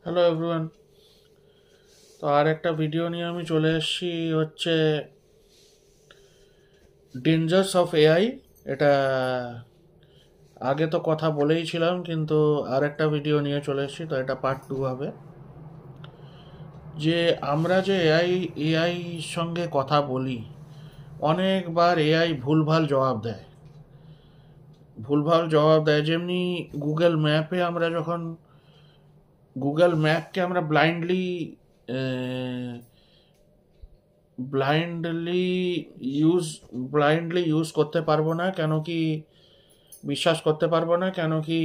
Hello everyone. তো আর একটা video নিয়ে আমি চলে এসেছি, হচ্ছে ডেঞ্জার্স অফ এআই। এটা আগে তো কথা বলেইছিলাম, কিন্তু আর একটা ভিডিও নিয়ে চলে এসেছি, তো এটা পার্ট 2 হবে। যে আমরা যে এআই সঙ্গে কথা বলি, অনেকবার এআই ভুলভাল জবাব দেয়। যেমনি গুগল ম্যাপে আমরা যখন গুগল ম্যাপকে আমরা ব্লাইন্ডলি ব্লাইন্ডলি ইউজ করতে পারবো না। কেন কি বিশ্বাস করতে পারবো না? কেন কি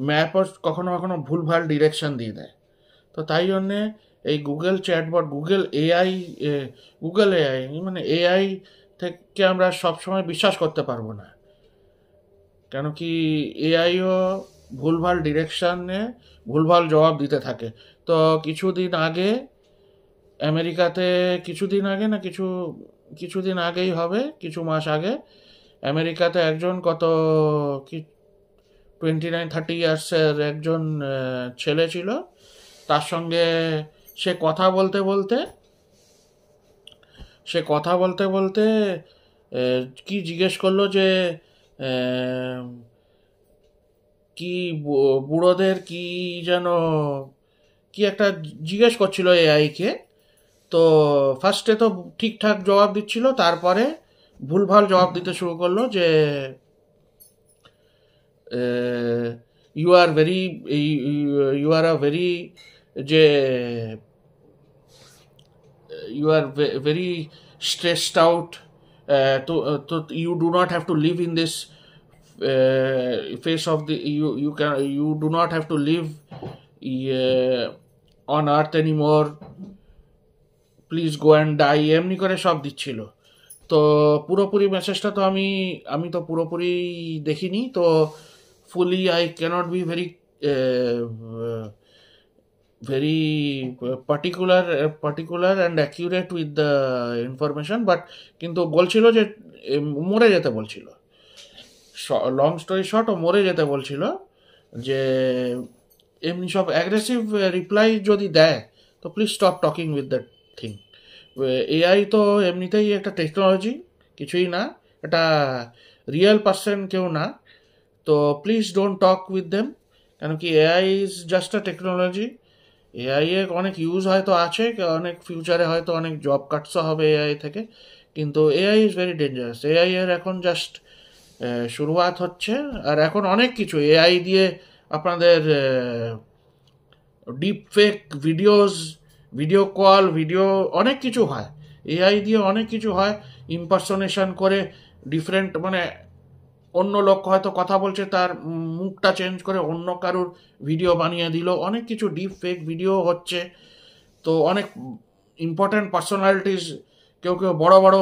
ম্যাপও কখনো কখনো ভুলভাল ডিরেকশন দিয়ে দেয়। তো তাই জন্যে এই গুগল চ্যাটবট, গুগল এআই মানে এআই থেকে আমরা সবসময় বিশ্বাস করতে পারবো না। কেন কি এআইও ভুলভাল ডিরেকশনে ভুলভাল জবাব দিতে থাকে। তো আমেরিকাতে কিছুদিন আগে না কিছুদিন আগেই হবে, কিছু মাস আগে আমেরিকাতে একজন 29-30 ইয়ার্সের একজন ছেলে ছিল। তার সঙ্গে সে কথা বলতে বলতে কি জিজ্ঞেস করলো যে কি বুড়োদের কি যেন কি একটা জিজ্ঞেস করছিল এআইকে। তো ফার্স্টে তো ঠিকঠাক জবাব দিচ্ছিল, তারপরে ভুলভাল জবাব দিতে শুরু করলো যে you are very you are a very যে you are very stressed out, তো you do not have to live in this face of the you do not have to live on earth anymore, please go and die, এমনি করে সব দিচ্ছিল। তো পুরোপুরি মেসেজটা তো আমি তো পুরোপুরি দেখিনি, তো fully I cannot be very particular and accurate with the information, but কিন্তু বলছিল যে মরে যেতে বলছিল। লং স্টোরি শর্ট, ও মরে যেতে বলছিল। যে এমনি সব অ্যাগ্রেসিভ রিপ্লাই যদি দেয়, তো please stop talking with that thing. AI তো এমনিতেই একটা টেকনোলজি, কিছুই না, এটা রিয়েল পার্সন কেউ না। তো please don't talk with them. কেন কি AI is just a technology. AI এর অনেক ইউজ হয়তো আছে, অনেক ফিউচারে হয়তো অনেক জব কাটসও হবে এআই থেকে, কিন্তু AI is very dangerous. AI এর এখন জাস্ট শুরুয়াত হচ্ছে। আর এখন অনেক কিছু এআই দিয়ে আপনাদের ডিপ ফেক ভিডিও কল, অনেক কিছু হয় এআই দিয়ে, অনেক কিছু হয়। ইম্পারসোনেশন করে ডিফারেন্ট, মানে অন্য লোক হয়তো কথা বলছে, তার মুখটা চেঞ্জ করে অন্য কারুর ভিডিও বানিয়ে দিল। অনেক কিছু ডিপ ফেক ভিডিও হচ্ছে। তো অনেক ইম্পর্ট্যান্ট পার্সোনালিটিস, কেউ বড় বড়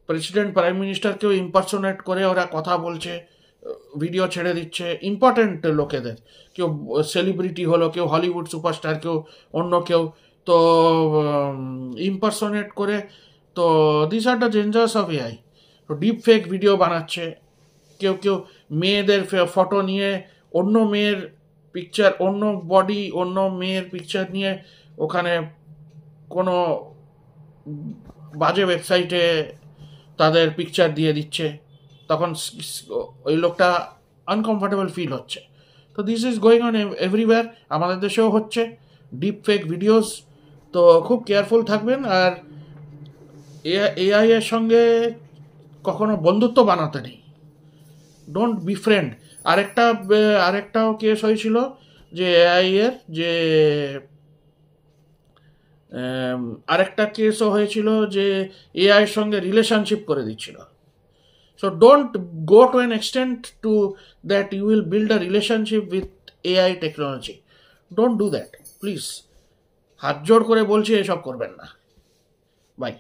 প্রেসিডেন্ট, প্রাইম মিনিস্টারকেও ইম্পারসোনেট করে ওরা কথা বলছে, ভিডিও ছেড়ে দিচ্ছে ইম্পর্ট্যান্ট লোকেদের। কেউ সেলিব্রিটি হলো, কেউ হলিউড সুপারস্টার, কেউ অন্য কেউ, তো ইম্পারসোনেট করে। তো this are the dangers of AI. তো ডিপ ফেক ভিডিও বানাচ্ছে। কেউ মেয়েদের ফটো নিয়ে অন্য মেয়ের পিকচার, অন্য বডি, অন্য মেয়ের পিকচার নিয়ে ওখানে কোনো বাজে ওয়েবসাইটে তাদের পিকচার দিয়ে দিচ্ছে। তখন ওই লোকটা আনকমফর্টেবল ফিল হচ্ছে। তো this is going on everywhere, আমাদের দেশেও হচ্ছে ডিপ ফেক ভিডিওস। তো খুব কেয়ারফুল থাকবেন। আর এআই এর সঙ্গে কখনো বন্ধুত্ব বানাতে নেই, ডোন্ট বি ফ্রেন্ড। আরেকটাও কেস হয়েছিল যে এআই এর যে আরেকটা কেসও হয়েছিল যে এআই এর সঙ্গে রিলেশনশিপ করে দিচ্ছিল। So don't go to an extent to that you will build a relationship with AI technology. Don't do that please. হাত জোড় করে বলছি, এসব করবেন না। বাই।